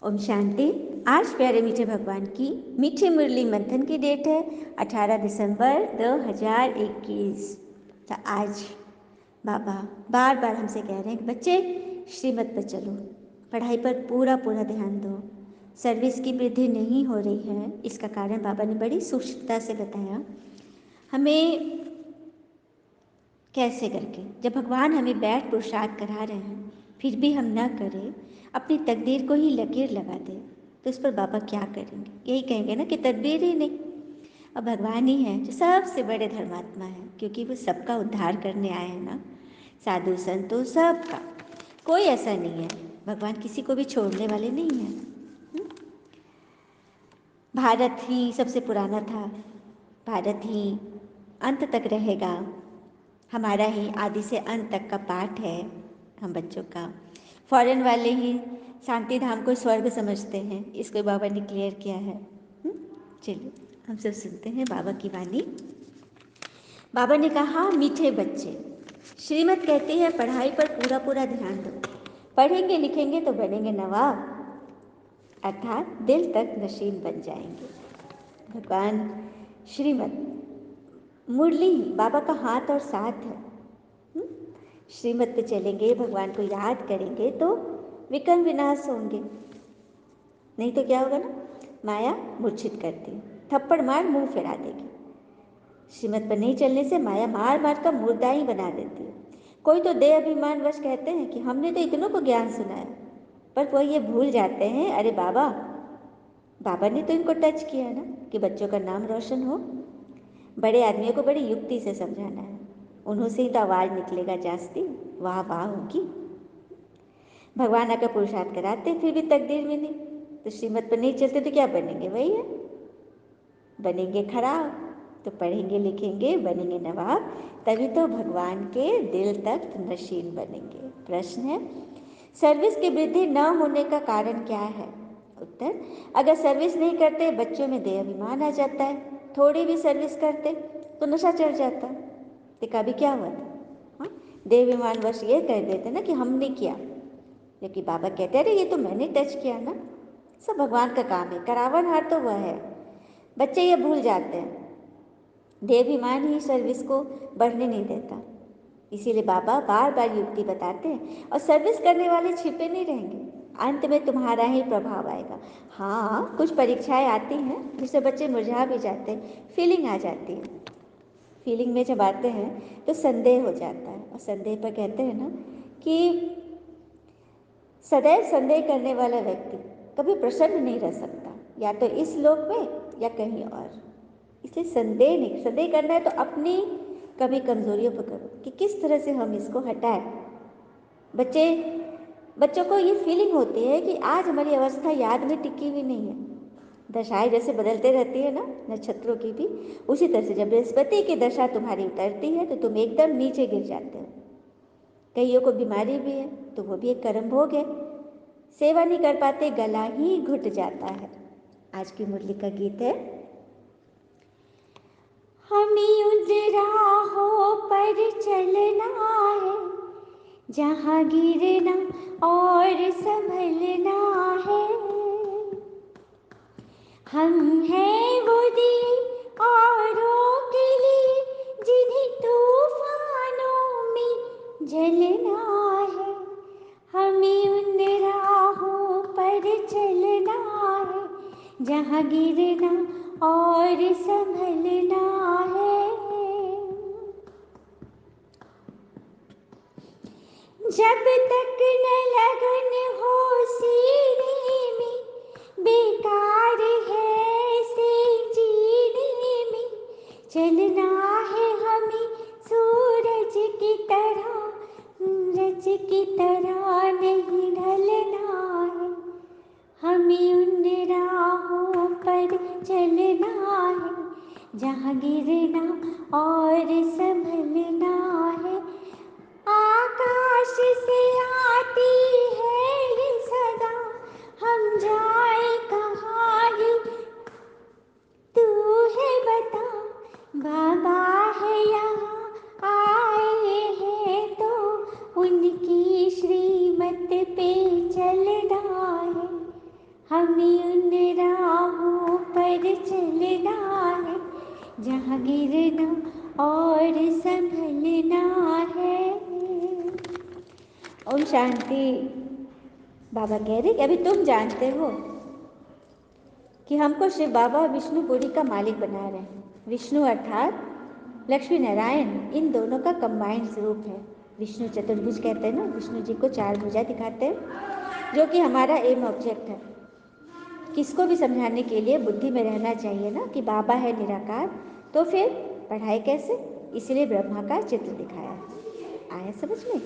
ओम शांति। आज प्यारे मीठे भगवान की मीठी मुरली मंथन की डेट है 18 दिसंबर 2021। तो आज बाबा बार बार हमसे कह रहे हैं कि बच्चे श्रीमत पर चलो, पढ़ाई पर पूरा पूरा ध्यान दो। सर्विस की वृद्धि नहीं हो रही है, इसका कारण बाबा ने बड़ी सूक्ष्मता से बताया। हमें कैसे करके, जब भगवान हमें बैठ पुरुषार्थ करा रहे हैं फिर भी हम न करें, अपनी तकदीर को ही लकीर लगा दें, तो इस पर बाबा क्या करेंगे? यही कहेंगे ना कि तदबीर ही नहीं। अब भगवान ही है जो सबसे बड़े धर्मात्मा है, क्योंकि वो सबका उद्धार करने आए हैं ना। साधु संतों सबका, कोई ऐसा नहीं है। भगवान किसी को भी छोड़ने वाले नहीं हैं। भारत ही सबसे पुराना था, भारत ही अंत तक रहेगा। हमारा ही आदि से अंत तक का पाठ है हम बच्चों का। फॉरेन वाले ही शांति धाम को स्वर्ग समझते हैं, इसको बाबा ने क्लियर किया है। चलिए हम सब सुनते हैं बाबा की वाणी। बाबा ने कहा, मीठे बच्चे, श्रीमत कहती है पढ़ाई पर पूरा पूरा ध्यान दो। पढ़ेंगे लिखेंगे तो बनेंगे नवाब, अर्थात दिल तक नशीन बन जाएंगे। भगवान श्रीमत मुरली बाबा का हाथ और साथ है। श्रीमत पे चलेंगे, भगवान को याद करेंगे तो विकर्म विनाश होंगे। नहीं तो क्या होगा ना, माया मूर्छित करती है, थप्पड़ मार मुंह फिरा देगी। श्रीमत पर नहीं चलने से माया मार मार कर मुर्दा ही बना देती है। कोई तो देह अभिमान वश कहते हैं कि हमने तो इतनों को ज्ञान सुनाया, पर वो ये भूल जाते हैं, अरे बाबा ने तो इनको टच किया ना कि बच्चों का नाम रोशन हो। बड़े आदमियों को बड़ी युक्ति से समझाना है, उन्हों से ही तो आवाज़ निकलेगा जास्ती, वाह वाह होगी। भगवान आकर पुरुषार्थ कराते फिर भी तकदीर में नहीं, तो श्रीमत पर नहीं चलते तो क्या बनेंगे? वही है, बनेंगे खराब। तो पढ़ेंगे लिखेंगे बनेंगे नवाब, तभी तो भगवान के दिल तक नशीन बनेंगे। प्रश्न है, सर्विस की वृद्धि न होने का कारण क्या है? उत्तर, अगर सर्विस नहीं करते बच्चों में देह अभिमान आ जाता है, थोड़ी भी सर्विस करते तो नशा चढ़ जाता। तो कभी क्या हुआ था, हाँ, देह अभिमान वश ये कह देते ना कि हमने किया, जबकि बाबा कहते हैं अरे ये तो मैंने टच किया ना। सब भगवान का काम है, करावन हार तो वह है। बच्चे ये भूल जाते हैं, देहाभिमान ही सर्विस को बढ़ने नहीं देता। इसीलिए बाबा बार बार युक्ति बताते हैं, और सर्विस करने वाले छिपे नहीं रहेंगे, अंत में तुम्हारा ही प्रभाव आएगा। हाँ, कुछ परीक्षाएं आती हैं जिससे बच्चे मुरझा भी जाते हैं, फीलिंग आ जाती है। फीलिंग में जब आते हैं तो संदेह हो जाता है, और संदेह पर कहते हैं ना कि सदैव संदेह करने वाला व्यक्ति कभी प्रसन्न नहीं रह सकता, या तो इस लोक में या कहीं और। इसलिए संदेह करना है तो अपनी कभी कमजोरियों पर करो कि किस तरह से हम इसको हटाएं। बच्चों को ये फीलिंग होती है कि आज हमारी अवस्था याद में टिकी हुई नहीं है। दशाएं जैसे बदलते रहती है ना नक्षत्रों की भी, उसी तरह से जब बृहस्पति की दशा तुम्हारी उतरती है तो तुम एकदम नीचे गिर जाते हो। कईयों को बीमारी भी है तो वो भी एक कर्म भोग है, सेवा नहीं कर पाते, गला ही घुट जाता है। आज की मुरली का गीत है, हमें उन राहों पर चलना है जहाँ गिरना और संभलना है। हम हैं वो दिए औरों के लिए जिन्हें तूफानों में जलना है। हमें उन राहों पर चलना है जहाँ गिरना और संभलना है। जब तक न लगन हो सीने में, बेकार है से जीने में। चलना है हमें सूरज की तरह, सूरज की तरह नहीं ढलना है। हमें उन राहों पर चलना है जहाँ गिरना और संभलना है। आकाश से आती है ये सदा, हम जाए कहाँ ये तू है बता। बाबा है यहाँ आए हैं तो उनकी श्रीमत पे चलना है। हमें उन राहों पर चलना है जहाँ गिरना और संभलना है। ओम शांति। बाबा कह रहे कि अभी तुम जानते हो कि हमको शिव बाबा विष्णुपुरी का मालिक बना रहे हैं। विष्णु अर्थात लक्ष्मी नारायण, इन दोनों का कंबाइंड रूप है। विष्णु चतुर्भुज कहते हैं ना, विष्णु जी को 4 भुजा दिखाते हैं, जो कि हमारा एम ऑब्जेक्ट है। किसको भी समझाने के लिए बुद्धि में रहना चाहिए ना कि बाबा है निराकार, तो फिर पढ़ाई कैसे, इसलिए ब्रह्मा का चित्र दिखाया है। आया समझ में?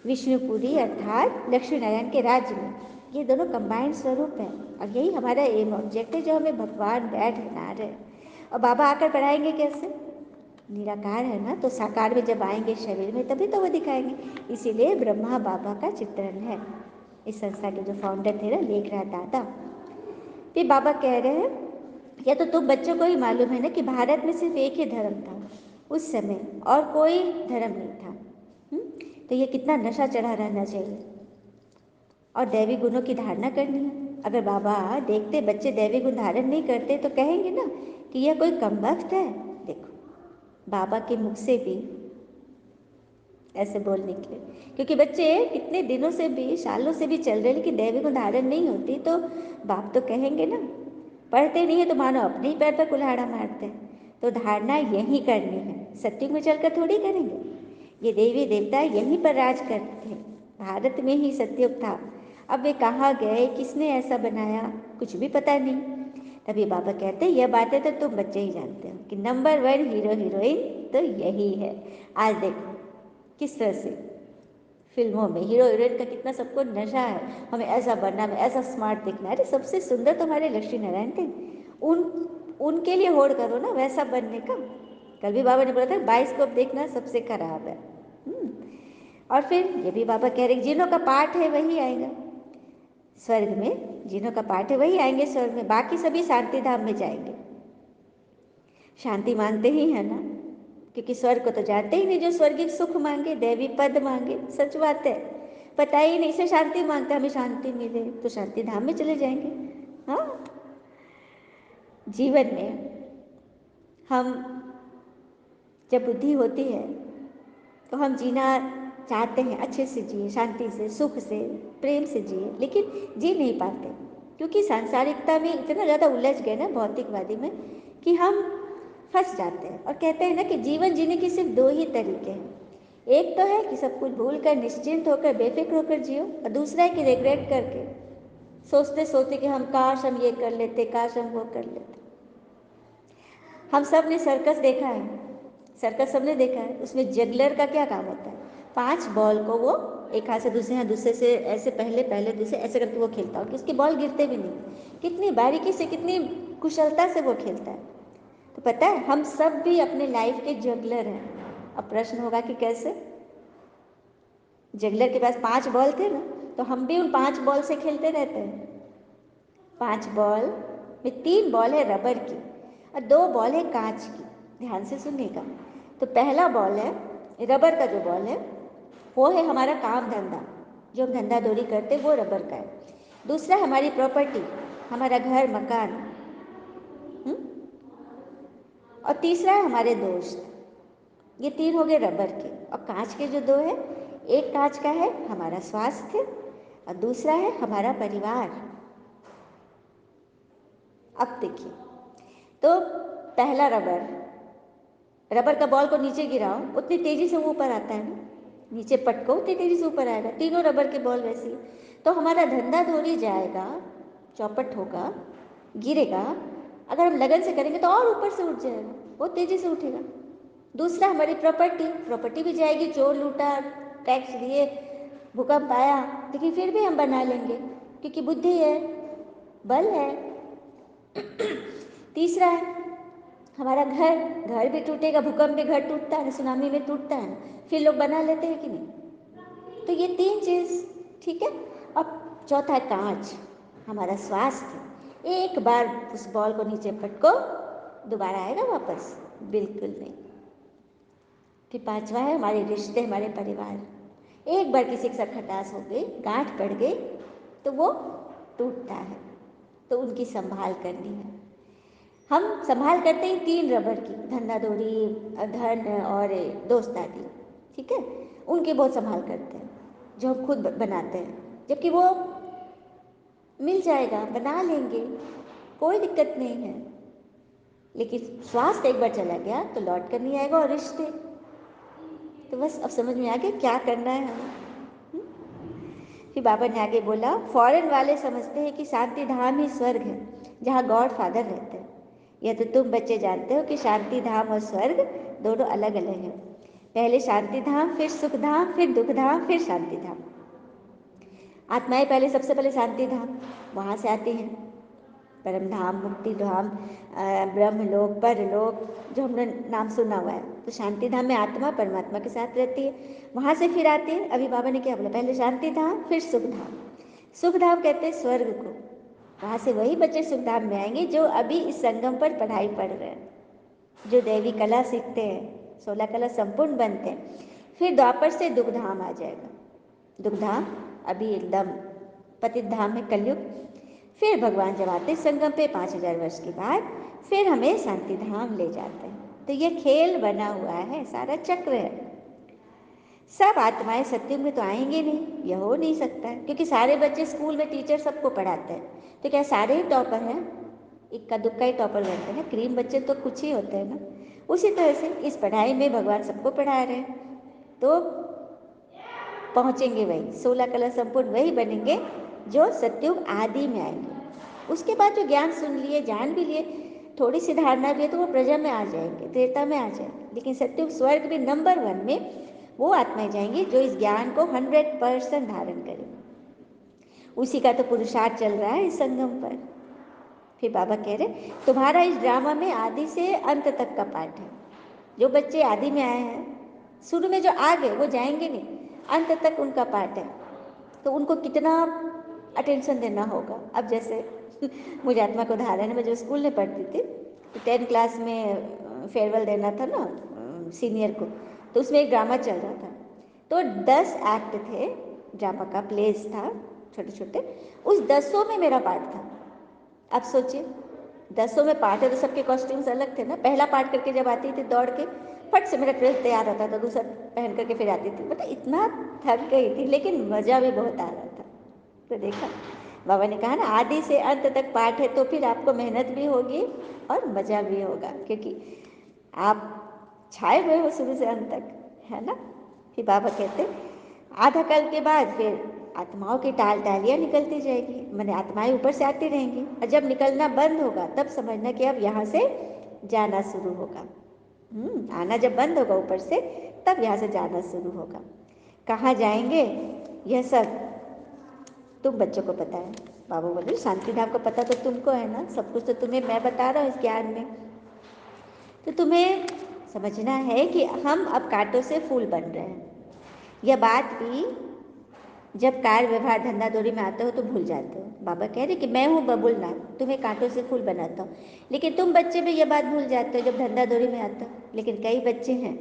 विष्णुपुरी अर्थात लक्ष्मी नारायण के राज्य में ये दोनों कंबाइंड स्वरूप है, और यही हमारा एम ऑब्जेक्ट है जो हमें भगवान बैठ बना रहे। और बाबा आकर पढ़ाएंगे कैसे? निराकार है ना, तो साकार में जब आएंगे शरीर में तभी तो वो दिखाएंगे, इसीलिए ब्रह्मा बाबा का चित्रण है। इस संस्था के जो फाउंडर थे ना, लेखराज दादा। फिर बाबा कह रहे हैं, या तो तुम बच्चों को ही मालूम है ना कि भारत में सिर्फ एक ही धर्म था उस समय, और कोई धर्म नहीं था। तो ये कितना नशा चढ़ा रहना चाहिए, और दैवी गुणों की धारणा करनी है। अगर बाबा देखते बच्चे दैवी गुण धारण नहीं करते तो कहेंगे ना कि यह कोई कमबख्त है। देखो बाबा के मुख से भी ऐसे बोल निकले, क्योंकि बच्चे कितने दिनों से भी, सालों से भी चल रहे, लेकिन दैवी गुण धारण नहीं होती, तो बाप तो कहेंगे ना। पढ़ते नहीं है तो मानो अपने ही पैर पर कुल्हाड़ा मारते हैं। तो धारणा यही करनी है, सत्युग में चलकर थोड़ी करेंगे। ये देवी देवता यहीं पर राज करते थे, भारत में ही सत्युग था। अब वे कहाँ गए, किसने ऐसा बनाया, कुछ भी पता नहीं। तभी बाबा कहते हैं, यह बातें तो तुम बच्चे ही जानते हो कि नंबर 1 हीरो हीरोइन तो यही है। आज देखो किस तरह से फिल्मों में हीरो हीरोइन का कितना सबको नशा है, हमें ऐसा बनना, हमें ऐसा स्मार्ट दिखना है। अरे सबसे सुंदर तो हमारे लक्ष्मी नारायण थे, उनके लिए होड़ करो ना वैसा बनने का। कल भी बाबा ने बोला था बाइस्कोप देखना सबसे खराब है। और फिर ये भी बाबा कह रहे जिन्हों का पाठ है वही आएगा स्वर्ग में, जिन्हों का पाठ है वही आएंगे स्वर्ग में, बाकी सभी शांति धाम में जाएंगे। शांति मांगते ही है ना, क्योंकि स्वर्ग को तो जाते ही नहीं, जो स्वर्गिक सुख मांगे, दैवी पद मांगे, सच बात है, पता ही नहीं से शांति मांगते, हमें शांति मिले तो शांति धाम में चले जाएंगे। हाँ, जीवन में हम जब बुद्धि होती है तो हम जीना चाहते हैं, अच्छे से जिए, शांति से, सुख से, प्रेम से जिए, लेकिन जी नहीं पाते, क्योंकि सांसारिकता में इतना ज़्यादा उलझ गए ना, भौतिकवादी में, कि हम फंस जाते हैं। और कहते हैं ना कि जीवन जीने की सिर्फ 2 ही तरीके हैं। एक तो है कि सब कुछ भूल कर निश्चिंत होकर बेफिक्र होकर जियो, और दूसरा है कि रिग्रेट करके सोचते सोचते कि हम काश हम ये कर लेते, काश हम वो कर लेते। हम सब ने सर्कस देखा है, सर्कस सबने देखा है, उसमें जगलर का क्या काम होता है, 5 बॉल को वो एक हाथ से दूसरे से ऐसे पहले दूसरे ऐसे करके वो खेलता है, कि उसकी बॉल गिरते भी नहीं, कितनी बारीकी से, कितनी कुशलता से वो खेलता है। तो पता है हम सब भी अपने लाइफ के जगलर हैं। अब प्रश्न होगा कि कैसे? जगलर के पास 5 बॉल थे ना, तो हम भी उन 5 बॉल से खेलते रहते हैं। 5 बॉल में 3 बॉल है रबर की और 2 बॉल है कांच की। ध्यान से सुनिएगा। तो पहला बॉल है रबर का, जो बॉल है वो है हमारा काम धंधा, जो हम धंधा दौड़ी करते वो रबर का है। दूसरा हमारी प्रॉपर्टी, हमारा घर मकान, और तीसरा है हमारे दोस्त। ये 3 हो गए रबर के। और कांच के जो 2 है, एक कांच का है हमारा स्वास्थ्य और दूसरा है हमारा परिवार। अब देखिए, तो पहला रबर का बॉल को नीचे गिराओ, उतनी तेजी से वो ऊपर आता है ना, नीचे पटको उतनी तेजी से ऊपर आएगा। तीनों रबर के बॉल वैसे ही। तो हमारा धंधा धोरी जाएगा, चौपट होगा, गिरेगा। अगर हम लगन से करेंगे तो और ऊपर से उठ जाएगा, बहुत तेजी से उठेगा। दूसरा हमारी प्रॉपर्टी भी जाएगी, चोर लूटा, टैक्स दिए, भूकंप आया, लेकिन फिर भी हम बना लेंगे, क्योंकि बुद्धि है, बल है। तीसरा है हमारा घर भी टूटेगा, भूकंप में घर टूटता है, सुनामी में टूटता है, फिर लोग बना लेते हैं कि नहीं? तो ये 3 चीज़ ठीक है। अब चौथा है कांच, हमारा स्वास्थ्य। एक बार उस बॉल को नीचे पटको, दोबारा आएगा वापस? बिल्कुल नहीं। फिर 5वां है हमारे रिश्ते, हमारे परिवार। एक बार किसी के साथ खटास हो गई, गांठ पड़ गई, तो वो टूटता है। तो उनकी संभाल करनी है। हम संभाल करते हैं 3 रबड़ की, धन्नादोरी, धन और दोस्त आदि, ठीक है, उनकी बहुत संभाल करते हैं जो हम खुद बनाते हैं, जबकि वो मिल जाएगा, बना लेंगे, कोई दिक्कत नहीं है। लेकिन स्वास्थ्य एक बार चला गया तो लौट कर नहीं आएगा। और रिश्ते तो बस अब समझ में आ गया क्या करना है हमें। फिर बाबा ने आगे बोला, फॉरेन वाले समझते हैं कि शांति धाम ही स्वर्ग है जहाँ गॉड फादर रहते हैं। यह तो तुम बच्चे जानते हो कि शांति धाम और स्वर्ग दोनों अलग अलग हैं। पहले शांति धाम, फिर सुख धाम, फिर दुख धाम, फिर शांति धाम। आत्माएं पहले, सबसे पहले शांति धाम, वहाँ से आती हैं, परम धाम, मुक्ति धाम, ब्रह्मलोक, परलोक, जो हमने नाम सुना हुआ है। तो शांति धाम में आत्मा परमात्मा के साथ रहती है, वहाँ से फिर आती है। अभी बाबा ने क्या बोला, पहले शांति धाम, फिर सुख धाम। सुख धाम कहते हैं स्वर्ग को। वहाँ से वही बच्चे सुख धाम में आएंगे जो अभी इस संगम पर पढ़ाई पढ़ रहे हैं, जो दैवी कला सीखते हैं, 16 कला संपूर्ण बनते हैं। फिर द्वापर से दुख धाम आ जाएगा। दुख धाम अभी एकदम पतित धाम है, कलयुग। फिर भगवान जब आते संगम पे 5000 वर्ष के बाद, फिर हमें शांति धाम ले जाते हैं। तो ये खेल बना हुआ है, सारा चक्र है। सब आत्माएं सत्युग में तो आएंगे नहीं, यह हो नहीं सकता है, क्योंकि सारे बच्चे स्कूल में टीचर सबको पढ़ाते हैं, तो क्या सारे ही टॉपर हैं? इक्का दुक्का ही टॉपर बनते हैं ना, क्रीम बच्चे तो कुछ ही होते हैं ना। उसी तरह से इस पढ़ाई में भगवान सबको पढ़ा रहे हैं, तो पहुँचेंगे वही, 16 कला संपूर्ण वही बनेंगे जो सत्युग आदि में आएंगे। उसके बाद जो ज्ञान सुन लिए, जान भी लिए, थोड़ी सी धारणा भी है, तो वो प्रजा में आ जाएंगे, त्रेता में आ जाएंगे। लेकिन सत्युग स्वर्ग में नंबर 1 में वो आत्माएं जाएंगी जो इस ज्ञान को 100% धारण करेंगे। उसी का तो पुरुषार्थ चल रहा है इस संगम पर। फिर बाबा कह रहे, तुम्हारा इस ड्रामा में आदि से अंत तक का पाठ है। जो बच्चे आदि में आए हैं, शुरू में जो आ गए वो जाएंगे नहीं, अंत तक उनका पाठ है। तो उनको कितना अटेंशन देना होगा। अब जैसे मुझे आत्मा को उदाहरण में, जो स्कूल में पढ़ती थी, तो 10 क्लास में फेयरवेल देना था ना सीनियर को, तो उसमें एक ड्रामा चल रहा था। तो 10 एक्ट थे, ड्रामा का प्लेस था, छोटे छोटे। उस 10 में मेरा पार्ट था। अब सोचिए, 10 में पार्ट है तो सबके कॉस्ट्यूम्स अलग थे ना। पहला पार्ट करके जब आती थी दौड़ के, फट से मेरा ड्रेस तैयार रहता था, दूसरा पहन करके फिर आती थी। मतलब इतना थक गई थी, लेकिन मज़ा भी बहुत आ रहा था। तो देखा, बाबा ने कहा ना, आदि से अंत तक पाठ है, तो फिर आपको मेहनत भी होगी और मज़ा भी होगा, क्योंकि आप छाए हुए हो शुरू से अंत तक, है ना। फिर बाबा कहते, आधा कल के बाद फिर आत्माओं की टालियाँ निकलती जाएगी, मैंने आत्माएं ऊपर से आती रहेंगी, और जब निकलना बंद होगा तब समझना कि अब यहाँ से जाना शुरू होगा। आना जब बंद होगा ऊपर से, तब यहाँ से जाना शुरू होगा। कहाँ जाएंगे यह सब तुम बच्चों को पता है। बाबा बोले, शांति धाम को पता तो तुमको है ना, सब कुछ तो तुम्हें मैं बता रहा हूँ इस ज्ञान में। तो तुम्हें समझना है कि हम अब कांटों से फूल बन रहे हैं। यह बात भी जब कार्य व्यवहार धंधा दौरी में आते हो तो भूल जाते हो। बाबा कह रहे कि मैं हूँ बबुल नाथ, तुम्हें कांटों से फूल बनाता हूँ। लेकिन तुम बच्चे भी यह बात भूल जाते हो जब धंधा दौरी में आता हो। लेकिन कई बच्चे हैं,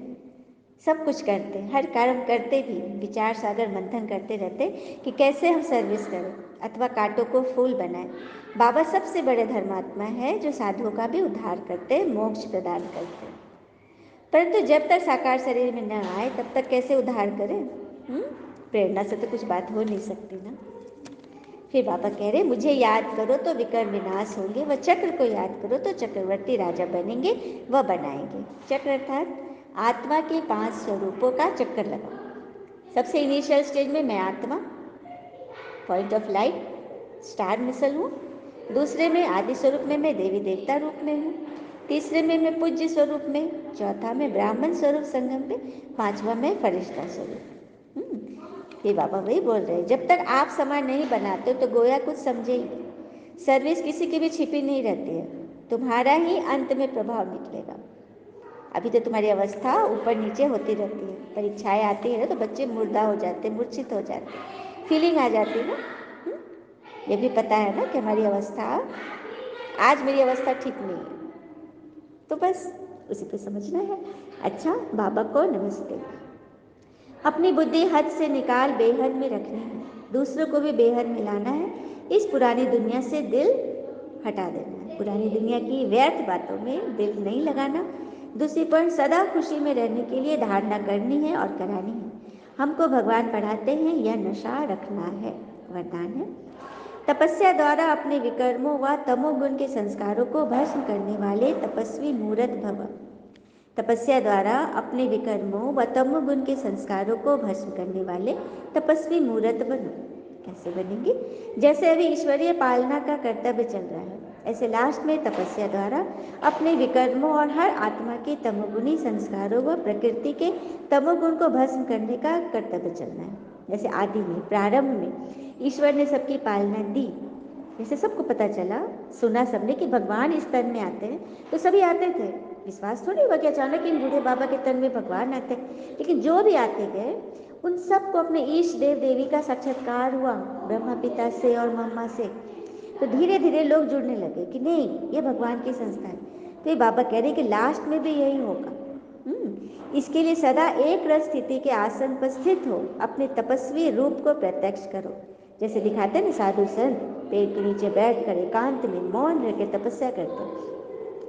सब कुछ करते, हर कार्य करते भी, विचार सागर मंथन करते रहते कि कैसे हम सर्विस करें अथवा कांटों को फूल बनाएं। बाबा सबसे बड़े धर्मात्मा है जो साधुओं का भी उद्धार करते, मोक्ष प्रदान करते। परंतु जब तक साकार शरीर में न आए तब तक कैसे उद्धार करें? प्रेरणा से तो कुछ बात हो नहीं सकती ना। फिर बाबा कह रहे, मुझे याद करो तो विकर्ण विनाश होंगे, वह चक्र को याद करो तो चक्रवर्ती राजा बनेंगे, वह बनाएंगे। चक्र अर्थात आत्मा के 5 स्वरूपों का चक्कर लगाओ। सबसे इनिशियल स्टेज में मैं आत्मा, पॉइंट ऑफ लाइट, स्टार मिसल हूँ। दूसरे में आदि स्वरूप में मैं देवी देवता रूप में हूँ। तीसरे में मैं पूज्य स्वरूप में, चौथा में ब्राह्मण स्वरूप संगम में, 5वां में फरिश्ता स्वरूप। ये बाबा वही बोल रहे हैं, जब तक आप समय नहीं बनाते तो गोया कुछ समझे ही। सर्विस किसी की भी छिपी नहीं रहती है, तुम्हारा ही अंत में प्रभाव निकलेगा। अभी तो तुम्हारी अवस्था ऊपर नीचे होती रहती है, परीक्षाएं आती है ना तो बच्चे मुर्दा हो जाते, मूर्छित हो जाते, फीलिंग आ जाती है ना। ये भी पता है ना कि हमारी अवस्था, आज मेरी अवस्था ठीक नहीं है, तो बस उसी पे समझना है। अच्छा, बाबा को नमस्ते। अपनी बुद्धि हद से निकाल बेहद में रखनी है, दूसरों को भी बेहद मिलाना है। इस पुरानी दुनिया से दिल हटा देना है। पुरानी दुनिया की व्यर्थ बातों में दिल नहीं लगाना। दूसरी पॉइंट, सदा खुशी में रहने के लिए धारणा करनी है और करानी है। हमको भगवान पढ़ाते हैं, यह नशा रखना है, वरदान है। तपस्या द्वारा अपने विकर्मों व तमोगुण के संस्कारों को भस्म करने वाले तपस्वी मूर्त भव। तपस्या द्वारा अपने विकर्मों व तमोगुण के संस्कारों को भस्म करने वाले तपस्वी मूर्त बनो। कैसे बनेंगे? जैसे अभी ईश्वरीय पालना का कर्तव्य चल रहा है, ऐसे लास्ट में तपस्या द्वारा अपने विकर्मों और हर आत्मा के तमोगुणी संस्कारों व प्रकृति के तमोगुण को भस्म करने का कर्तव्य चलना है। जैसे आदि में, प्रारंभ में ईश्वर ने सबकी पालना दी। जैसे सबको पता चला, सुना सबने कि भगवान इस तन में आते हैं, तो सभी आते थे। विश्वास थोड़ी हुआ कि अचानक इन बूढ़े बाबा के तन में भगवान आते हैं। लेकिन जो भी आते गए, उन सबको अपने ईश देव देवी का साक्षात्कार हुआ, ब्रह्मा पिता से और मम्मा से। तो धीरे धीरे लोग जुड़ने लगे कि नहीं, ये भगवान की संस्था है। तो ये बाबा कह रहे कि लास्ट में भी यही होगा। इसके लिए सदा एक रस स्थिति के आसन पर स्थित हो अपने तपस्वी रूप को प्रत्यक्ष करो। जैसे दिखाते हैं ना साधु संत, पेड़ के नीचे बैठ कर एकांत में मौन रह के तपस्या करते हैं।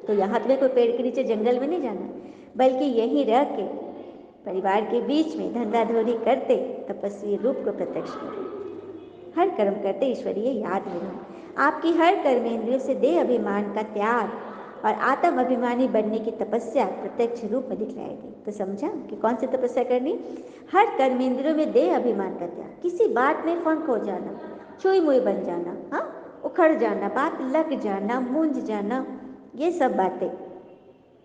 तो यहाँ तुम्हें कोई पेड़ के नीचे जंगल में नहीं जाना, बल्कि यहीं रह के परिवार के बीच में धंधाधोरी करते तपस्वी रूप को प्रत्यक्ष करो। हर कर्म करते ईश्वरीय याद लेना। आपकी हर कर्मेंद्रियों से देह अभिमान का त्याग और आत्म अभिमानी बनने की तपस्या प्रत्यक्ष रूप में दिखलाएगी। तो समझा कि कौन सी तपस्या करनी? हर कर्मेंद्रियों में देह अभिमान का त्याग, किसी बात में फंक हो जाना, छुई मुई बन जाना, हाँ, उखड़ जाना, बात लग जाना, मूंझ जाना, ये सब बातें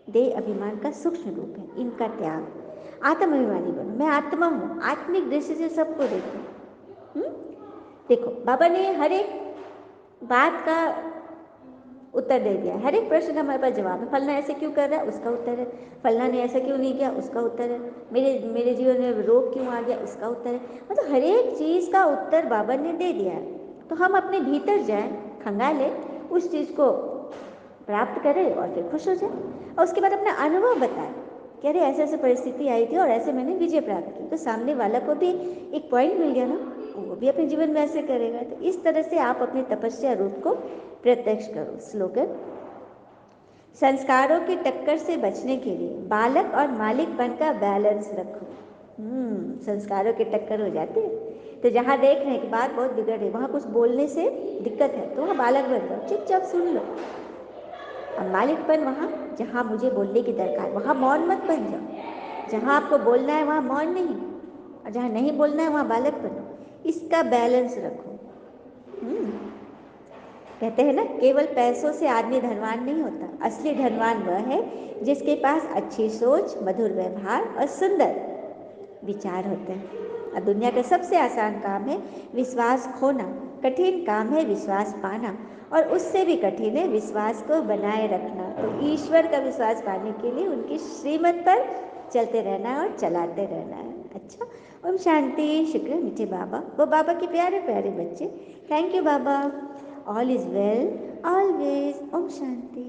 देह अभिमान का सूक्ष्म रूप है, इनका त्याग। आत्म अभिमानी बनो, मैं आत्मा हूँ, आत्मिक दृष्टि से सबको देखो। देखो बाबा ने हर एक बात का उत्तर दे दिया। हर एक प्रश्न का हमारे पास जवाब है। फलना ऐसे क्यों कर रहा है, उसका उत्तर है। फलना ने ऐसा क्यों नहीं किया, उसका उत्तर है। मेरे जीवन में रोग क्यों आ गया, उसका उत्तर है। मतलब हर एक चीज़ का उत्तर बाबा ने दे दिया है। तो हम अपने भीतर जाएं, खंगालें, उस चीज़ को प्राप्त करें और फिर खुश हो जाए। और उसके बाद अपना अनुभव बताएं कि अरे ऐसे ऐसे परिस्थिति आई थी और ऐसे मैंने विजय प्राप्त की। तो सामने वाला को भी एक पॉइंट मिल गया ना, वो भी अपने जीवन में ऐसे करेगा। तो इस तरह से आप अपने तपस्या रूप को प्रत्यक्ष करो। स्लोगन, संस्कारों की टक्कर से बचने के लिए बालक और मालिकपन का बैलेंस रखो। संस्कारों की टक्कर हो जाती है, तो जहाँ देख रहे हैं कि बात बहुत बिगड़ रही, वहाँ कुछ बोलने से दिक्कत है, तो वहाँ बालक बन जाओ, चुपचाप सुन लो। अब मालिकपन वहाँ, जहाँ मुझे बोलने की दरकार, वहाँ मौन मत बन जाओ। जहाँ आपको बोलना है वहाँ मौन नहीं, और जहाँ नहीं बोलना है वहाँ बालक बनो। इसका बैलेंस रखो। कहते हैं ना, केवल पैसों से आदमी धनवान नहीं होता। असली धनवान वह है जिसके पास अच्छी सोच, मधुर व्यवहार और सुंदर विचार होते हैं। अब दुनिया का सबसे आसान काम है विश्वास खोना, कठिन काम है विश्वास पाना, और उससे भी कठिन है विश्वास को बनाए रखना। तो ईश्वर का विश्वास पाने के लिए उनकी श्रीमत पर चलते रहना है और चलाते रहना है। अच्छा, ओम शांति। शुक्र मीठे बाबा, वो बाबा के प्यारे प्यारे बच्चे। थैंक यू बाबा। All is well always. ओम शांति।